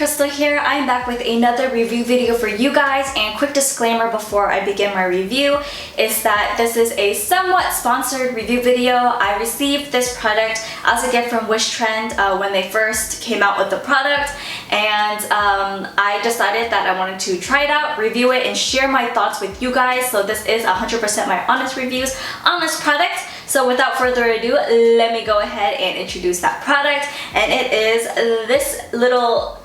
Crystal here. I'm back with another review video for you guys, and quick disclaimer before I begin my review is that this is a somewhat sponsored review video. I received this product as a gift from Wishtrend when they first came out with the product, and I decided that I wanted to try it out, review it, and share my thoughts with you guys. So this is 100% my honest reviews on this product. So without further ado, let me go ahead and introduce that product, and it is this little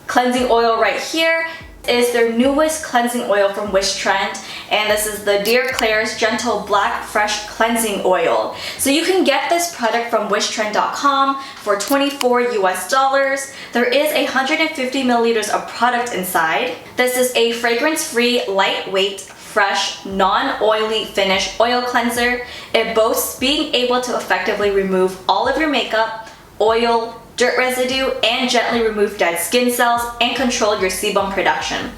cleansing oil right here. It is their newest cleansing oil from Wishtrend, and this is the Klairs Gentle Black Fresh Cleansing Oil. So you can get this product from wishtrend.com for $24 US. There is 150 milliliters of product inside. This is a fragrance-free, lightweight, fresh, non-oily finish oil cleanser. It boasts being able to effectively remove all of your makeup, oil, dirt residue, and gently remove dead skin cells and control your sebum production.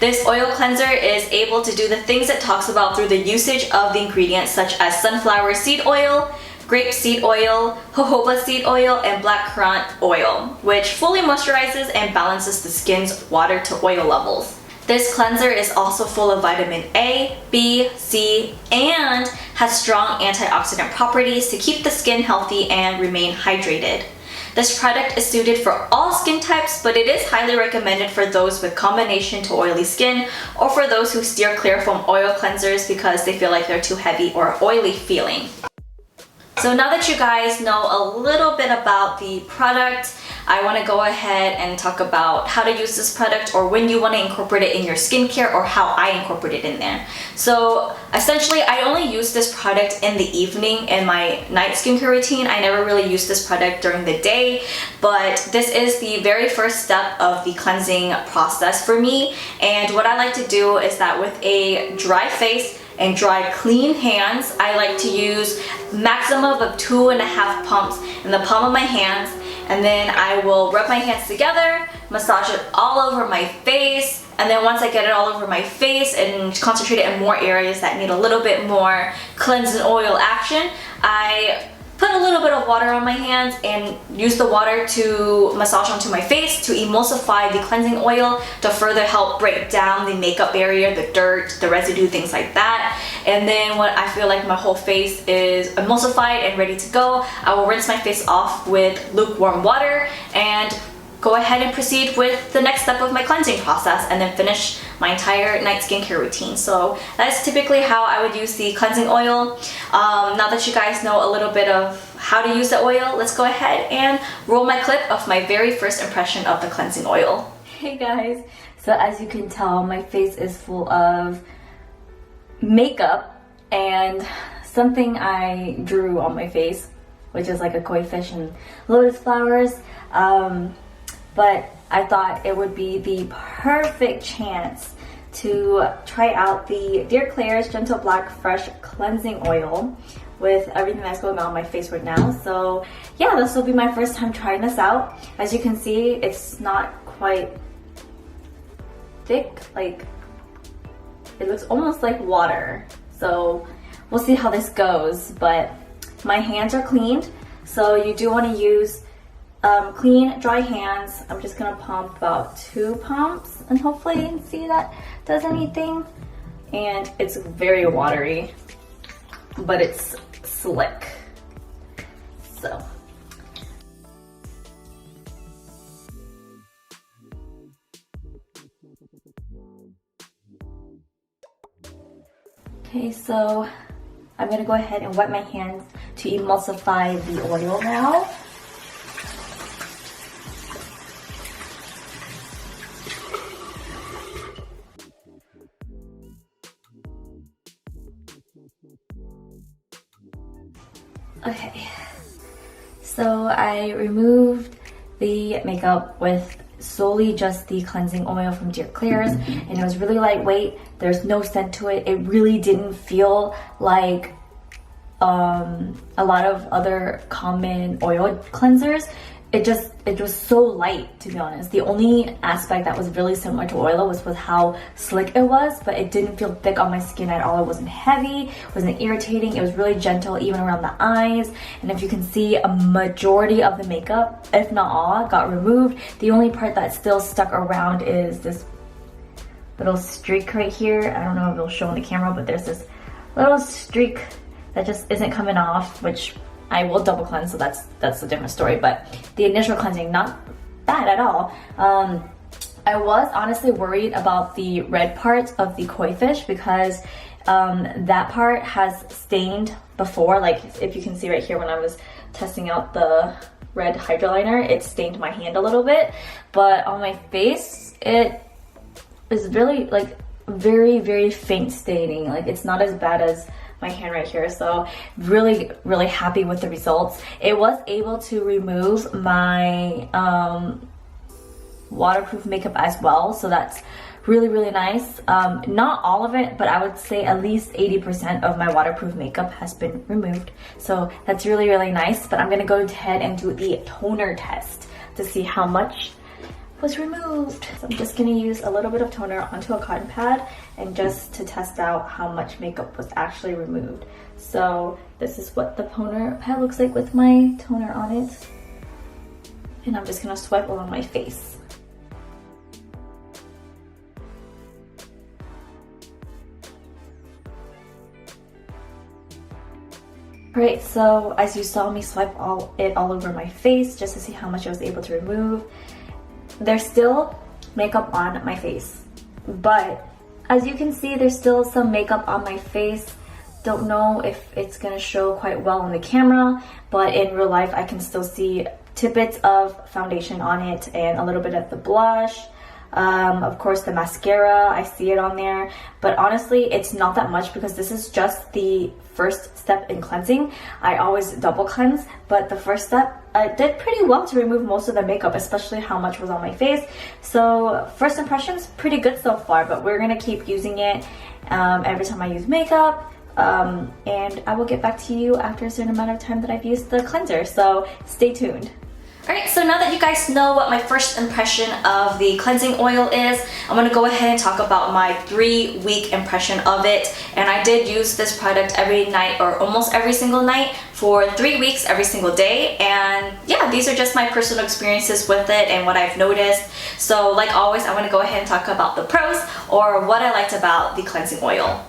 This oil cleanser is able to do the things it talks about through the usage of the ingredients such as sunflower seed oil, grape seed oil, jojoba seed oil, and blackcurrant oil, which fully moisturizes and balances the skin's water to oil levels. This cleanser is also full of vitamin A, B, C, and has strong antioxidant properties to keep the skin healthy and remain hydrated. This product is suited for all skin types, but it is highly recommended for those with combination to oily skin or for those who steer clear from oil cleansers because they feel like they're too heavy or oily feeling. So now that you guys know a little bit about the product, I want to go ahead and talk about how to use this product, or when you want to incorporate it in your skincare, or how I incorporate it in there. So essentially, I only use this product in the evening in my night skincare routine. I never really use this product during the day, but this is the very first step of the cleansing process for me. And what I like to do is that with a dry face and dry clean hands, I like to use maximum of 2.5 pumps in the palm of my hands, and then I will rub my hands together, massage it all over my face, and then once I get it all over my face and concentrate it in more areas that need a little bit more cleansing oil action, I put a little bit of water on my hands and use the water to massage onto my face to emulsify the cleansing oil to further help break down the makeup barrier, the dirt, the residue, things like that. And then when I feel like my whole face is emulsified and ready to go, I will rinse my face off with lukewarm water and go ahead and proceed with the next step of my cleansing process, and then finish my entire night skincare routine. So that's typically how I would use the cleansing oil. Now that you guys know a little bit of how to use the oil, let's go ahead and roll my clip of my very first impression of the cleansing oil. Hey guys, so as you can tell, my face is full of makeup and something I drew on my face, which is like a koi fish and lotus flowers. But I thought it would be the perfect chance to try out the Klairs Gentle Black Fresh Cleansing Oil with everything that's going on in my face right now. So yeah, this will be my first time trying this out. As you can see, it's not quite thick, like it looks almost like water. So we'll see how this goes, but my hands are cleaned, so you do want to use clean, dry hands. I'm just gonna pump about 2 pumps, and hopefully you can see that does anything. And it's very watery, but it's slick. So okay, so I'm gonna go ahead and wet my hands to emulsify the oil now. Okay, so I removed the makeup with solely just the cleansing oil from Klairs, and it was really lightweight. There's no scent to it. It really didn't feel like a lot of other common oil cleansers. it was so light, to be honest. The only aspect that was really similar to oil was with how slick it was, but it didn't feel thick on my skin at all. It wasn't heavy, it wasn't irritating. It was really gentle even around the eyes. And if you can see, a majority of the makeup, if not all, got removed. The only part that still stuck around is this little streak right here. I don't know if it'll show on the camera, but there's this little streak that just isn't coming off, which I will double cleanse, so that's a different story. But the initial cleansing, not bad at all. I was honestly worried about the red part of the koi fish because that part has stained before. Like if you can see right here when I was testing out the red hydroliner, it stained my hand a little bit. But on my face, it is really like very, very faint staining. Like it's not as bad as my hand right here. So really, really happy with the results. It was able to remove my waterproof makeup as well, so that's really, really nice. Not all of it, but I would say at least 80% of my waterproof makeup has been removed, so that's really, really nice. But I'm gonna go ahead and do the toner test to see how much was removed. So I'm just gonna use a little bit of toner onto a cotton pad and just to test out how much makeup was actually removed. So this is what the toner pad looks like with my toner on it. And I'm just gonna swipe along my face. Alright, so as you saw me swipe it all over my face just to see how much I was able to remove. There's still makeup on my face, but as you can see, there's still some makeup on my face. Don't know if it's gonna show quite well on the camera, but in real life I can still see tidbits of foundation on it and a little bit of the blush. Of course the mascara, I see it on there, but honestly it's not that much because this is just the first step in cleansing. I always double cleanse, but the first step I did pretty well to remove most of the makeup, especially how much was on my face. So first impressions, pretty good so far, but we're gonna keep using it every time I use makeup. And I will get back to you after a certain amount of time that I've used the cleanser, so stay tuned. Alright, so now that you guys know what my first impression of the cleansing oil is, I'm going to go ahead and talk about my 3-week impression of it. And I did use this product every night, or almost every single night, for 3 weeks every single day. And yeah, these are just my personal experiences with it and what I've noticed. So like always, I want to go ahead and talk about the pros, or what I liked about the cleansing oil.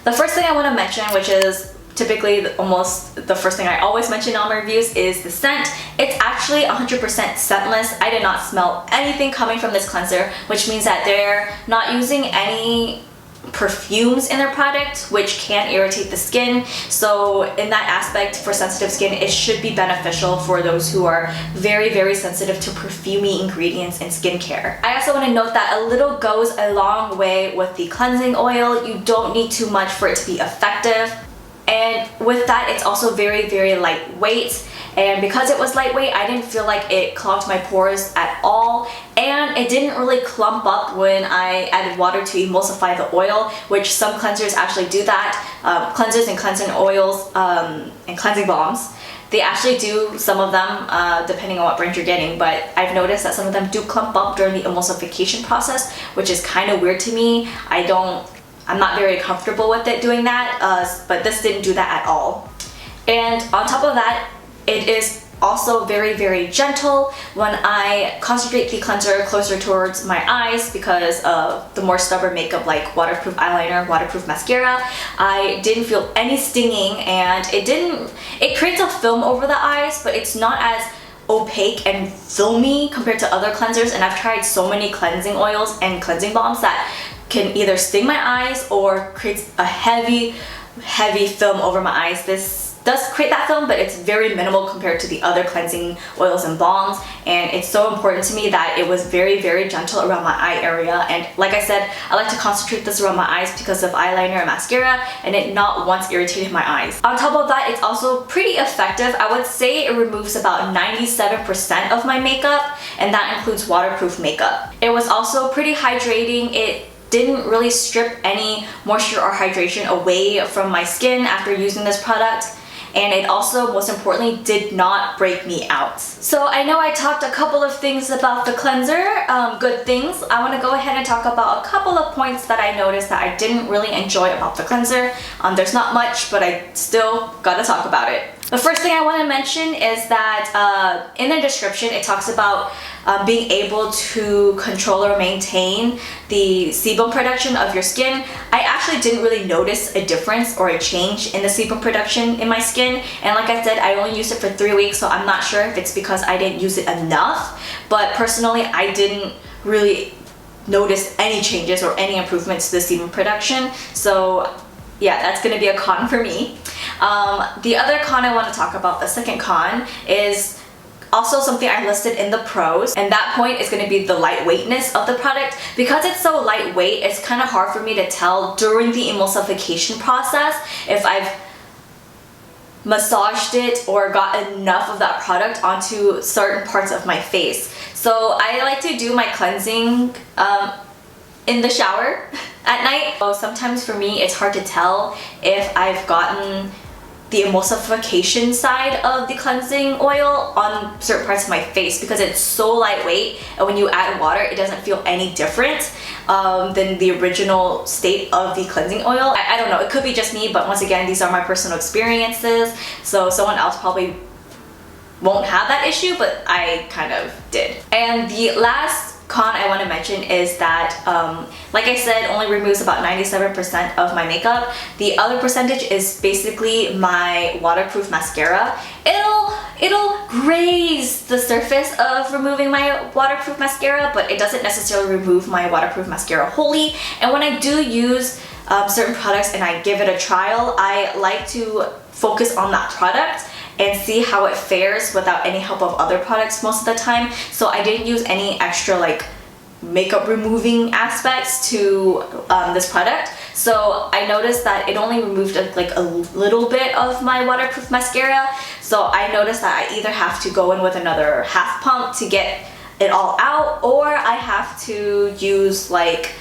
The first thing I want to mention, which is typically almost the first thing I always mention on my reviews, is the scent. It's actually 100% scentless. I did not smell anything coming from this cleanser, which means that they're not using any perfumes in their product, which can irritate the skin. So in that aspect, for sensitive skin, it should be beneficial for those who are very, very sensitive to perfumey ingredients in skincare. I also want to note that a little goes a long way with the cleansing oil. You don't need too much for it to be effective. And with that, it's also very, very lightweight. And because it was lightweight, I didn't feel like it clogged my pores at all. And it didn't really clump up when I added water to emulsify the oil, which some cleansers actually do that. Cleansers and cleansing oils and cleansing balms, they actually do, some of them, depending on what brand you're getting, but I've noticed that some of them do clump up during the emulsification process, which is kind of weird to me. I'm not very comfortable with it doing that, but this didn't do that at all. And on top of that, it is also very, very gentle when I concentrate the cleanser closer towards my eyes, because of the more stubborn makeup like waterproof eyeliner, waterproof mascara. I didn't feel any stinging, and it creates a film over the eyes, but it's not as opaque and filmy compared to other cleansers. And I've tried so many cleansing oils and cleansing balms that can either sting my eyes or creates a heavy film over my eyes. This does create that film, but it's very minimal compared to the other cleansing oils and balms. And it's so important to me that it was very, very gentle around my eye area. And like I said, I like to concentrate this around my eyes because of eyeliner and mascara, and it not once irritated my eyes. On top of that, it's also pretty effective. I would say it removes about 97% of my makeup, and that includes waterproof makeup. It was also pretty hydrating. It didn't really strip any moisture or hydration away from my skin after using this product. and it also, most importantly, did not break me out. So I know I talked a couple of things about the cleanser, good things. I want to go ahead and talk about a couple of points that I noticed that I didn't really enjoy about the cleanser. There's not much, but I still gotta talk about it. The first thing I want to mention is that in the description it talks about being able to control or maintain the sebum production of your skin. I actually didn't really notice a difference or a change in the sebum production in my skin, and like I said, I only used it for 3 weeks, so I'm not sure if it's because I didn't use it enough, but personally I didn't really notice any changes or any improvements to the sebum production. So yeah, that's gonna be a con for me. The other con I want to talk about, the second con, is also something I listed in the pros, and that point is going to be the lightweightness of the product. Because it's so lightweight, it's kind of hard for me to tell during the emulsification process if I've massaged it or got enough of that product onto certain parts of my face. So I like to do my cleansing in the shower at night. So sometimes for me it's hard to tell if I've gotten the emulsification side of the cleansing oil on certain parts of my face because it's so lightweight, and when you add water it doesn't feel any different than the original state of the cleansing oil. I don't know, it could be just me, but once again, these are my personal experiences, so someone else probably won't have that issue, but I kind of did. And the last con I want to mention is that, like I said, only removes about 97% of my makeup. The other percentage is basically my waterproof mascara. It'll graze the surface of removing my waterproof mascara, but it doesn't necessarily remove my waterproof mascara wholly. And when I do use certain products and I give it a trial, I like to focus on that product and see how it fares without any help of other products most of the time. So I didn't use any extra like makeup removing aspects to this product. So I noticed that it only removed like a little bit of my waterproof mascara. So I noticed that I either have to go in with another half pump to get it all out, or I have to use like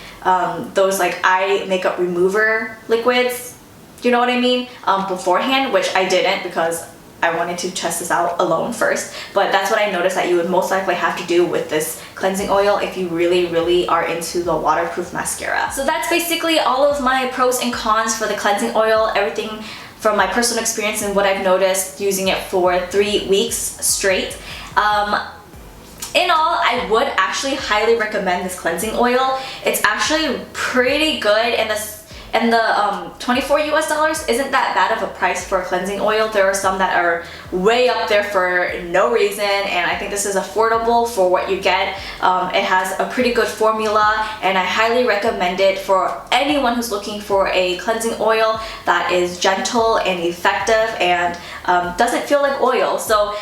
those like eye makeup remover liquids, you know what I mean, beforehand, which I didn't because I wanted to test this out alone first. But that's what I noticed that you would most likely have to do with this cleansing oil if you really are into the waterproof mascara. So that's basically all of my pros and cons for the cleansing oil, everything from my personal experience and what I've noticed using it for 3 weeks straight. In all, I would actually highly recommend this cleansing oil. It's actually pretty good, and the 24 US dollars isn't that bad of a price for a cleansing oil. There are some that are way up there for no reason, and I think this is affordable for what you get. It has a pretty good formula, and I highly recommend it for anyone who's looking for a cleansing oil that is gentle and effective and doesn't feel like oil. So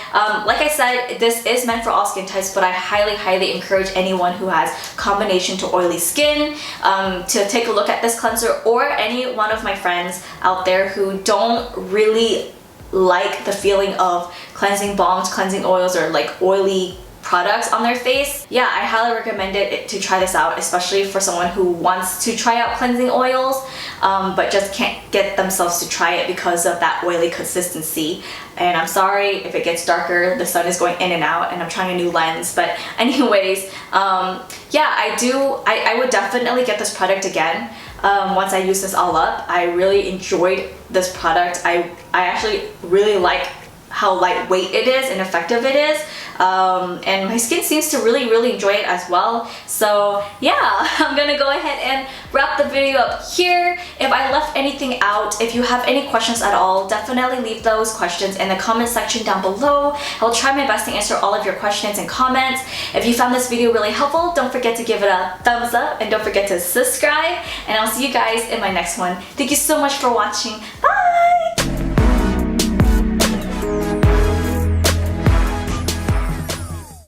like I said, this is meant for all skin types, but I highly encourage anyone who has combination to oily skin to take a look at this cleanser, or any one of my friends out there who don't really like the feeling of cleansing balms, cleansing oils, or like oily products on their face. Yeah, I highly recommend it to try this out, especially for someone who wants to try out cleansing oils but just can't get themselves to try it because of that oily consistency. And I'm sorry if it gets darker, the sun is going in and out and I'm trying a new lens, but anyways, yeah, I would definitely get this product again. Once I use this all up, I really enjoyed this product. I actually really like how lightweight it is and effective it is, and my skin seems to really enjoy it as well. So yeah, I'm gonna go ahead and wrap the video up here. If I left anything out, if you have any questions at all, definitely leave those questions in the comment section down below. I'll try my best to answer all of your questions and comments. If you found this video really helpful, don't forget to give it a thumbs up and don't forget to subscribe, and I'll see you guys in my next one. Thank you so much for watching. Bye!